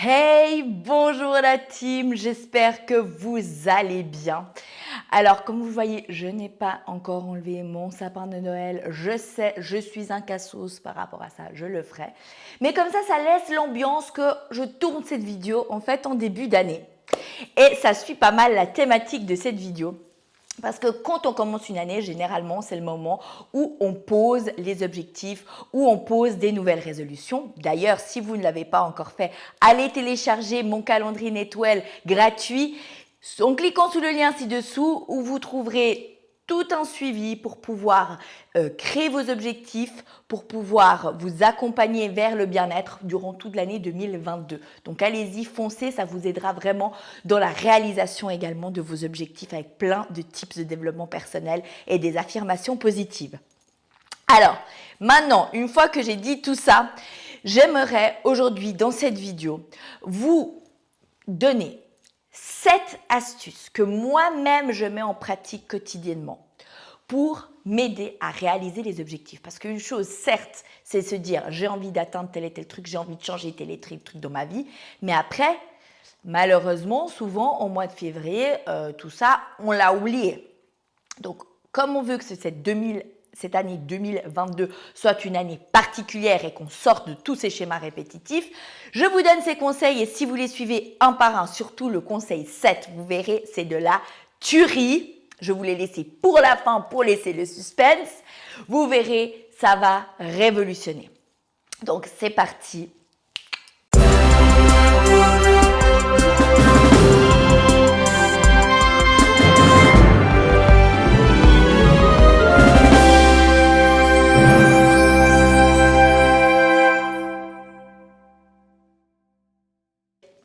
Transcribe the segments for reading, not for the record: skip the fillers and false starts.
Hey, bonjour la team, j'espère que vous allez bien. Alors, comme vous voyez, je n'ai pas encore enlevé mon sapin de Noël. Je sais, je suis un cassos par rapport à ça, je le ferai. Mais comme ça laisse l'ambiance que je tourne cette vidéo en fait en début d'année. Et ça suit pas mal la thématique de cette vidéo. Parce que quand on commence une année, généralement, c'est le moment où on pose les objectifs, où on pose des nouvelles résolutions. D'ailleurs, si vous ne l'avez pas encore fait, allez télécharger mon calendrier Netwell gratuit en cliquant sur le lien ci-dessous où vous trouverez tout un suivi pour pouvoir créer vos objectifs, pour pouvoir vous accompagner vers le bien-être durant toute l'année 2022. Donc allez-y, foncez, ça vous aidera vraiment dans la réalisation également de vos objectifs avec plein de tips de développement personnel et des affirmations positives. Alors, maintenant, une fois que j'ai dit tout ça, j'aimerais aujourd'hui dans cette vidéo vous donner 7 astuces que moi-même je mets en pratique quotidiennement pour m'aider à réaliser les objectifs. Parce qu'une chose, certes, c'est se dire j'ai envie d'atteindre tel et tel truc, j'ai envie de changer tel et tel truc dans ma vie, mais après, malheureusement, souvent au mois de février, tout ça, on l'a oublié. Donc, comme on veut que cette année 2022 soit une année particulière et qu'on sorte de tous ces schémas répétitifs, je vous donne ces conseils et si vous les suivez un par un, surtout le conseil 7, vous verrez, c'est de la tuerie. Je vous l'ai laissé pour la fin pour laisser le suspense. Vous verrez, ça va révolutionner. Donc, c'est parti.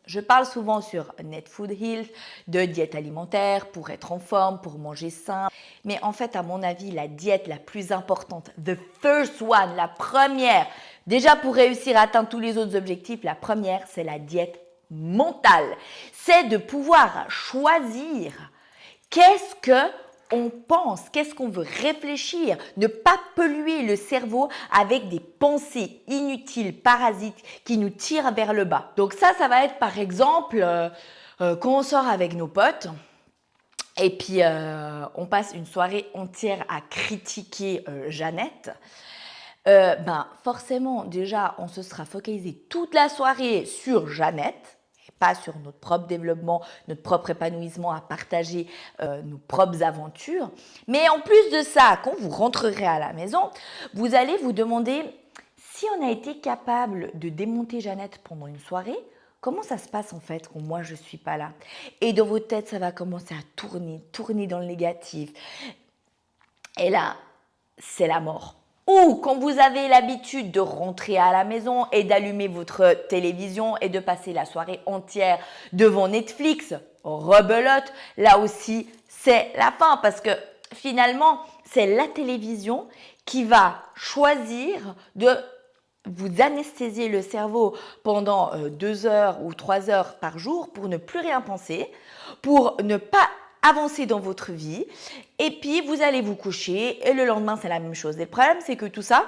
Je parle souvent sur Netfood Health de diète alimentaire pour être en forme, pour manger sain. Mais en fait, à mon avis, la diète la plus importante, the first one, la première, déjà pour réussir à atteindre tous les autres objectifs, la première, c'est la diète mentale. C'est de pouvoir choisir qu'est-ce que on pense, qu'est-ce qu'on veut réfléchir, ne pas polluer le cerveau avec des pensées inutiles, parasites qui nous tirent vers le bas. Donc ça va être par exemple quand on sort avec nos potes et puis on passe une soirée entière à critiquer Jeannette. Forcément, déjà, on se sera focalisé toute la soirée sur Jeannette, pas sur notre propre développement, notre propre épanouissement, à partager nos propres aventures. Mais en plus de ça, quand vous rentrerez à la maison, vous allez vous demander si on a été capable de démonter Jeannette pendant une soirée, comment ça se passe en fait quand moi je ne suis pas là? Et dans votre tête, ça va commencer à tourner dans le négatif. Et là, c'est la mort. Ou quand vous avez l'habitude de rentrer à la maison et d'allumer votre télévision et de passer la soirée entière devant Netflix, rebelote, là aussi c'est la fin parce que finalement c'est la télévision qui va choisir de vous anesthésier le cerveau pendant 2 heures ou 3 heures par jour pour ne plus rien penser, pour ne pas avancer dans votre vie et puis vous allez vous coucher et le lendemain c'est la même chose. Et le problème c'est que tout ça,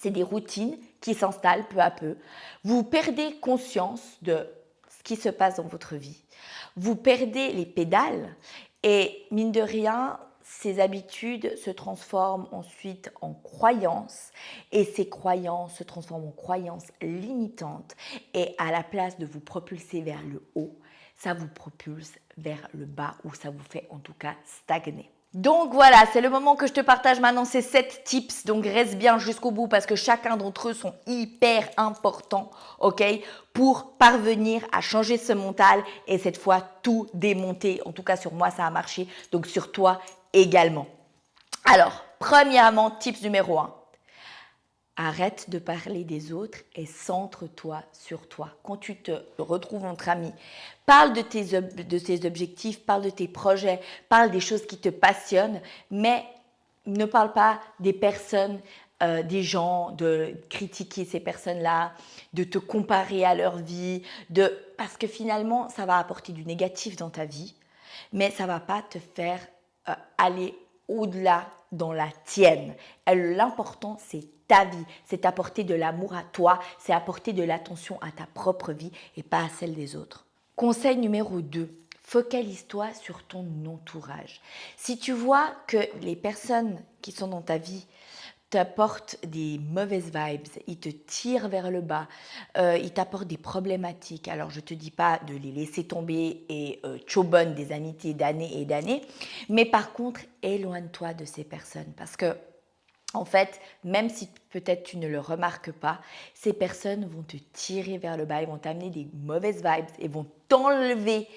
c'est des routines qui s'installent peu à peu. Vous perdez conscience de ce qui se passe dans votre vie. Vous perdez les pédales et mine de rien, ces habitudes se transforment ensuite en croyances et ces croyances se transforment en croyances limitantes et à la place de vous propulser vers le haut, ça vous propulse vers le bas ou ça vous fait en tout cas stagner. Donc voilà, c'est le moment que je te partage maintenant ces 7 tips. Donc reste bien jusqu'au bout parce que chacun d'entre eux sont hyper importants, ok, pour parvenir à changer ce mental et cette fois tout démonter. En tout cas sur moi ça a marché, donc sur toi également. Alors, premièrement, tips numéro 1. Arrête de parler des autres et centre-toi sur toi. Quand tu te retrouves entre amis, parle de tes objectifs, parle de tes projets, parle des choses qui te passionnent, mais ne parle pas des personnes, des gens, de critiquer ces personnes-là, de te comparer à leur vie, parce que finalement, ça va apporter du négatif dans ta vie, mais ça ne va pas te faire aller au-delà dans la tienne. L'important, c'est ta vie, c'est apporter de l'amour à toi, c'est apporter de l'attention à ta propre vie et pas à celle des autres. Conseil numéro 2, focalise-toi sur ton entourage. Si tu vois que les personnes qui sont dans ta vie t'apportent des mauvaises vibes, ils te tirent vers le bas, ils t'apportent des problématiques. Alors, je ne te dis pas de les laisser tomber et chobonne des amitiés d'années et d'années, mais par contre, éloigne-toi de ces personnes parce que en fait, même si peut-être tu ne le remarques pas, ces personnes vont te tirer vers le bas, ils vont t'amener des mauvaises vibes et vont t'enlever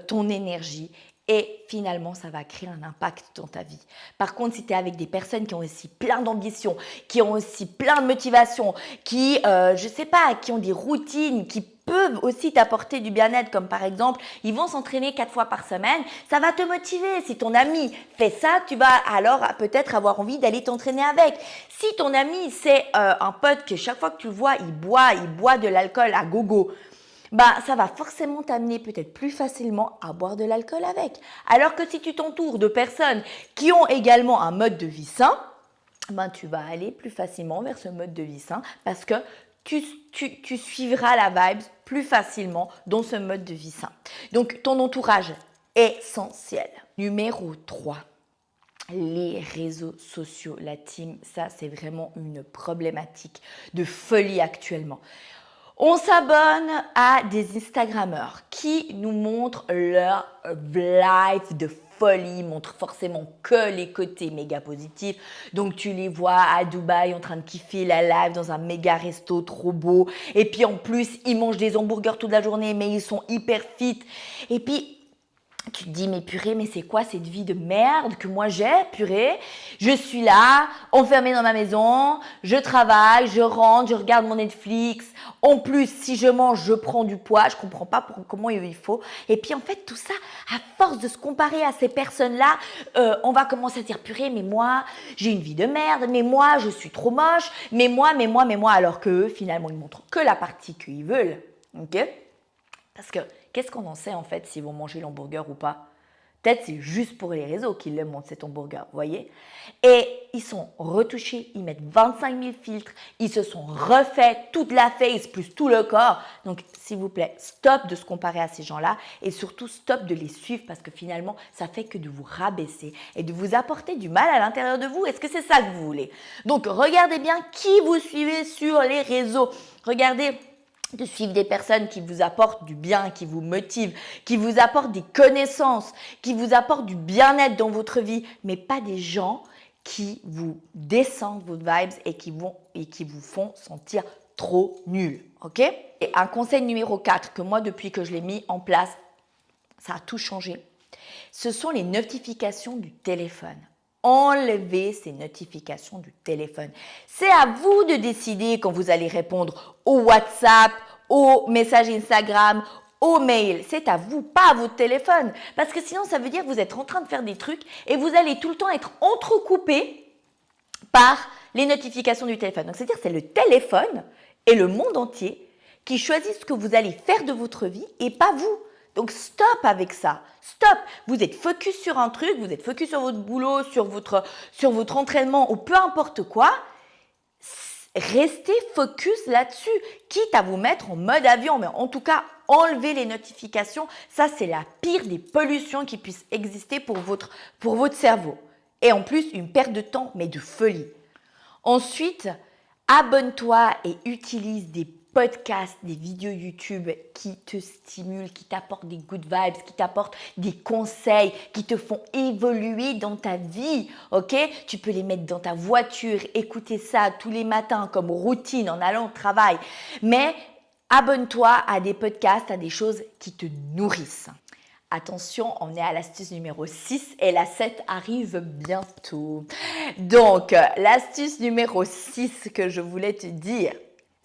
ton énergie et finalement, ça va créer un impact dans ta vie. Par contre, si tu es avec des personnes qui ont aussi plein d'ambition, qui ont aussi plein de motivation, qui, je sais pas, qui ont des routines, qui peuvent aussi t'apporter du bien-être, comme par exemple, ils vont s'entraîner 4 fois par semaine, ça va te motiver. Si ton ami fait ça, tu vas alors peut-être avoir envie d'aller t'entraîner avec. Si ton ami, c'est un pote que chaque fois que tu le vois, il boit de l'alcool à gogo, bah, ça va forcément t'amener peut-être plus facilement à boire de l'alcool avec. Alors que si tu t'entoures de personnes qui ont également un mode de vie sain, ben, tu vas aller plus facilement vers ce mode de vie sain parce que tu suivras la vibe plus facilement dans ce mode de vie sain. Donc, ton entourage est essentiel. Numéro 3. Les réseaux sociaux, la team, ça c'est vraiment une problématique de folie actuellement. On s'abonne à des Instagrammeurs qui nous montrent leur life de folie, montrent forcément que les côtés méga positifs. Donc tu les vois à Dubaï en train de kiffer la life dans un méga resto trop beau. Et puis en plus, ils mangent des hamburgers toute la journée, mais ils sont hyper fit. Et puis tu te dis, mais purée, mais c'est quoi cette vie de merde que moi j'ai, purée? Je suis là, enfermée dans ma maison, je travaille, je rentre, je regarde mon Netflix. En plus, si je mange, je prends du poids. Je comprends pas comment il faut. Et puis en fait, tout ça, à force de se comparer à ces personnes-là, on va commencer à dire, purée, mais moi, j'ai une vie de merde, mais moi, je suis trop moche, mais moi, alors qu'eux, finalement, ils montrent que la partie qu'ils veulent. Ok? Parce que qu'est-ce qu'on en sait en fait s'ils vont manger l'hamburger ou pas? Peut-être c'est juste pour les réseaux qu'ils le montrent cet hamburger, vous voyez? Et ils sont retouchés, ils mettent 25 000 filtres, ils se sont refaits toute la face plus tout le corps. Donc s'il vous plaît, stop de se comparer à ces gens-là et surtout stop de les suivre parce que finalement ça fait que de vous rabaisser et de vous apporter du mal à l'intérieur de vous. Est-ce que c'est ça que vous voulez? Donc regardez bien qui vous suivez sur les réseaux. Regardez de suivre des personnes qui vous apportent du bien, qui vous motivent, qui vous apportent des connaissances, qui vous apportent du bien-être dans votre vie, mais pas des gens qui vous descendent votre vibes et qui vous font sentir trop nul. Ok? Et un conseil numéro 4 que moi, depuis que je l'ai mis en place, ça a tout changé. Ce sont les notifications du téléphone. Enlevez ces notifications du téléphone. C'est à vous de décider quand vous allez répondre au WhatsApp, aux messages Instagram, aux mails. C'est à vous, pas à votre téléphone. Parce que sinon, ça veut dire que vous êtes en train de faire des trucs et vous allez tout le temps être entrecoupé par les notifications du téléphone. Donc, c'est-à-dire que c'est le téléphone et le monde entier qui choisissent ce que vous allez faire de votre vie et pas vous. Donc, stop avec ça. Stop. Vous êtes focus sur un truc, vous êtes focus sur votre boulot, sur votre entraînement ou peu importe quoi. Restez focus là-dessus, quitte à vous mettre en mode avion. Mais en tout cas, enlevez les notifications. Ça, c'est la pire des pollutions qui puissent exister pour votre cerveau. Et en plus, une perte de temps, mais de folie. Ensuite, abonne-toi et utilise des podcasts, des vidéos YouTube qui te stimulent, qui t'apportent des good vibes, qui t'apportent des conseils, qui te font évoluer dans ta vie, ok? Tu peux les mettre dans ta voiture, écouter ça tous les matins comme routine en allant au travail. Mais abonne-toi à des podcasts, à des choses qui te nourrissent. Attention, on est à l'astuce numéro 6 et la 7 arrive bientôt. Donc, l'astuce numéro 6 que je voulais te dire,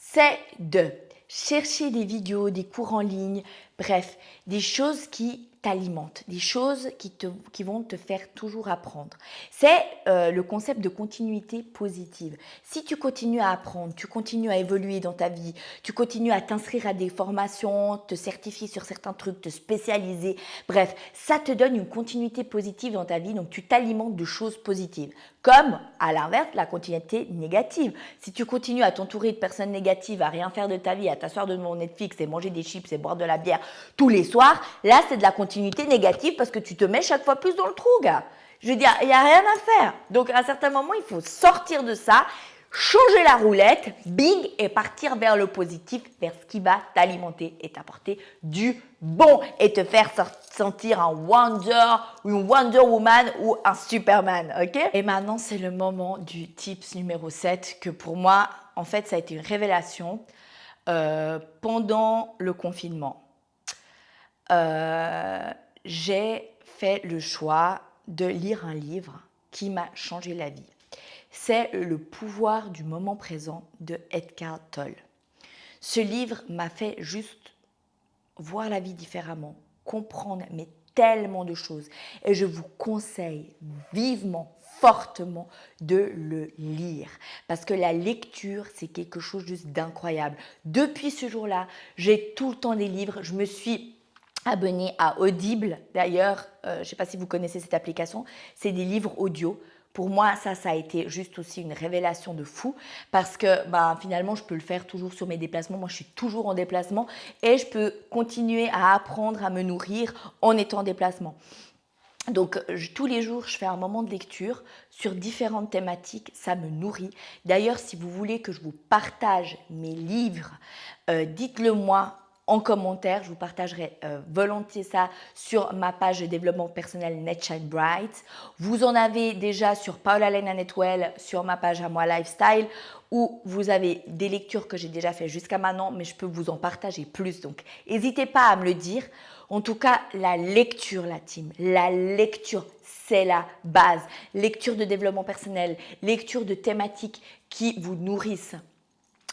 c'est de chercher des vidéos, des cours en ligne, bref, des choses qui t'alimentent, des choses qui vont te faire toujours apprendre. C'est le concept de continuité positive. Si tu continues à apprendre, tu continues à évoluer dans ta vie, tu continues à t'inscrire à des formations, te certifier sur certains trucs, te spécialiser, bref, ça te donne une continuité positive dans ta vie, donc tu t'alimentes de choses positives. Comme, à l'inverse, la continuité négative. Si tu continues à t'entourer de personnes négatives, à rien faire de ta vie, à t'asseoir devant Netflix et manger des chips et boire de la bière tous les soirs, là, c'est de la continuité négative parce que tu te mets chaque fois plus dans le trou, gars. Je veux dire, il n'y a rien à faire. Donc, à un certain moment, il faut sortir de ça, changer la roulette, bing, et partir vers le positif, vers ce qui va t'alimenter et t'apporter du bon et te faire sentir un Wonder ou une Wonder Woman ou un Superman, ok? Et maintenant, c'est le moment du tips numéro 7 que pour moi, en fait, ça a été une révélation pendant le confinement. J'ai fait le choix de lire un livre qui m'a changé la vie. C'est Le pouvoir du moment présent de Eckhart Tolle. Ce livre m'a fait juste voir la vie différemment, comprendre mais tellement de choses. Et je vous conseille vivement, fortement de le lire. Parce que la lecture, c'est quelque chose juste d'incroyable. Depuis ce jour-là, j'ai tout le temps des livres. Je me suis abonnée à Audible. D'ailleurs, je ne sais pas si vous connaissez cette application. C'est des livres audio. Pour moi, ça a été juste aussi une révélation de fou parce que finalement, je peux le faire toujours sur mes déplacements. Moi, je suis toujours en déplacement et je peux continuer à apprendre à me nourrir en étant en déplacement. Donc, tous les jours, je fais un moment de lecture sur différentes thématiques. Ça me nourrit. D'ailleurs, si vous voulez que je vous partage mes livres, dites-le moi en commentaire. Je vous partagerai volontiers ça sur ma page de développement personnel Net Shine Bright. Vous en avez déjà sur Paula Lena Netwell, sur ma page à moi Lifestyle, où vous avez des lectures que j'ai déjà fait jusqu'à maintenant, mais je peux vous en partager plus. Donc, n'hésitez pas à me le dire. En tout cas, la lecture, la team, la lecture, c'est la base. Lecture de développement personnel, lecture de thématiques qui vous nourrissent.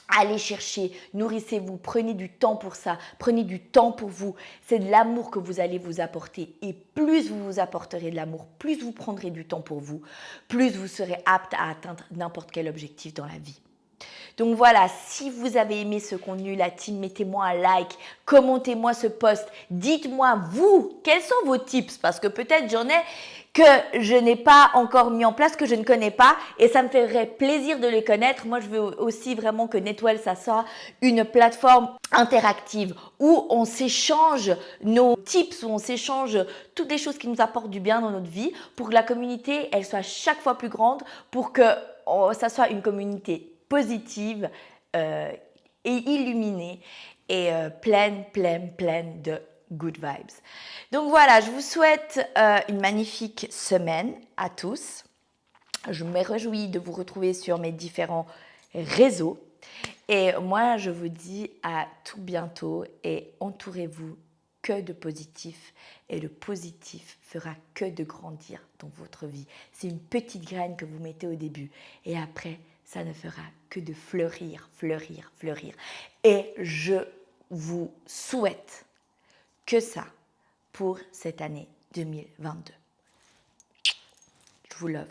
Allez chercher, nourrissez-vous, prenez du temps pour ça, prenez du temps pour vous. C'est de l'amour que vous allez vous apporter. Et plus vous vous apporterez de l'amour, plus vous prendrez du temps pour vous, plus vous serez apte à atteindre n'importe quel objectif dans la vie. Donc voilà, si vous avez aimé ce contenu, la team, mettez-moi un like, commentez-moi ce post, dites-moi vous, quels sont vos tips parce que peut-être j'en ai que je n'ai pas encore mis en place, que je ne connais pas et ça me ferait plaisir de les connaître. Moi, je veux aussi vraiment que Netwell, ça soit une plateforme interactive où on s'échange nos tips, où on s'échange toutes les choses qui nous apportent du bien dans notre vie pour que la communauté, elle soit chaque fois plus grande, pour que ça soit une communauté positive et illuminée et pleine de good vibes. Donc voilà, je vous souhaite une magnifique semaine à tous. Je me réjouis de vous retrouver sur mes différents réseaux. Et moi, je vous dis à tout bientôt et entourez-vous que de positif et le positif fera que de grandir dans votre vie. C'est une petite graine que vous mettez au début et après, ça ne fera que de fleurir. Et je vous souhaite que ça pour cette année 2022. Je vous love.